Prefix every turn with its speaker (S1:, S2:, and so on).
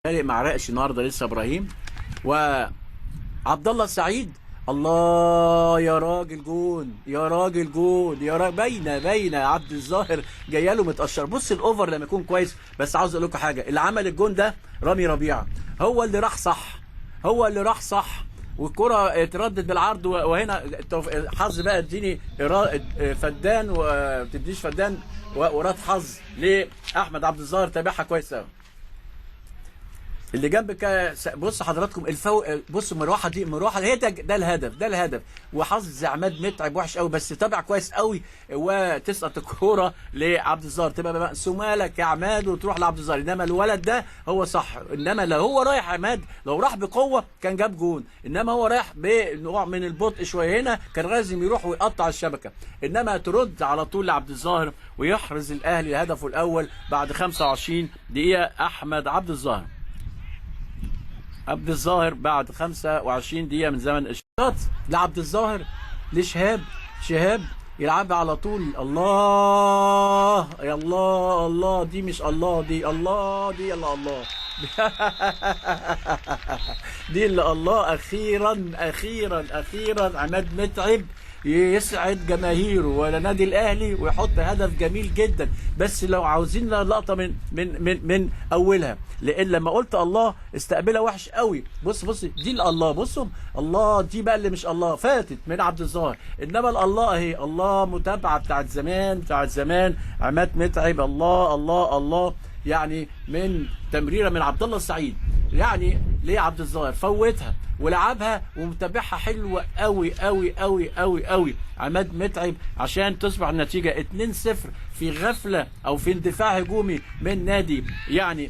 S1: فارق مع رقش النهارده لسه ابراهيم وعبد الله السعيد. الله يا راجل جون، يا راجل جون، يا راجل باينه عبد الظاهر جايه له متقشر. بص الاوفر لما يكون كويس. بس عاوز اقول لكم حاجه، اللي عمل الجون ده رامي ربيعه، هو اللي راح صح، هو اللي راح صح، والكره اتردت بالعرض. وهنا حظ بقى، اديني فدان وتديش فدان وراد حظ لاحمد عبد الظاهر، تابعها كويس قوي. اللي جنب بص حضراتكم بص المروحه دي، المروحه هي ده الهدف، ده الهدف. وحظ عماد متعب وحش قوي، بس تابع كويس قوي وتسقط الكوره لعبد الظاهر، تبقى مقسومه لك يا عماد وتروح لعبد الظاهر. انما الولد ده هو صح، انما لو هو رايح عماد، لو راح بقوه كان جاب جون، انما هو رايح بنوع من البطء شويه، هنا كان لازم يروح ويقطع الشبكه. انما ترد على طول لعبد الظاهر ويحرز الاهلي هدفه الاول بعد 25 دقيقه. احمد عبد الظاهر، عبد الظاهر بعد 25 دقيقة من زمن الشوط لعبد الظاهر لشهاب، شهاب يلعبها على طول. الله يا الله، الله دي مش الله، دي الله، دي الله الله دي اللي الله. اخيرا اخيرا اخيرا عماد متعب يسعد جماهيره ولا نادي الاهلي ويحط هدف جميل جدا. بس لو عاوزين لقطه من اولها، لان لما قلت الله استقبلها وحش قوي. بص دي الله، بصوا الله دي بقى اللي مش الله، فاتت من عبد الظاهر. انما الله اهي، الله متابعه بتاعت زمان، بتاعت زمان. عماد متعب الله الله الله، يعني من تمريره من عبد الله السعيد يعني ليه عبد الظاهر فوتها ولعبها ومتابعها حلوه قوي قوي قوي قوي قوي عماد متعب، عشان تصبح النتيجه 2-0 في غفله او في اندفاع هجومي من نادي يعني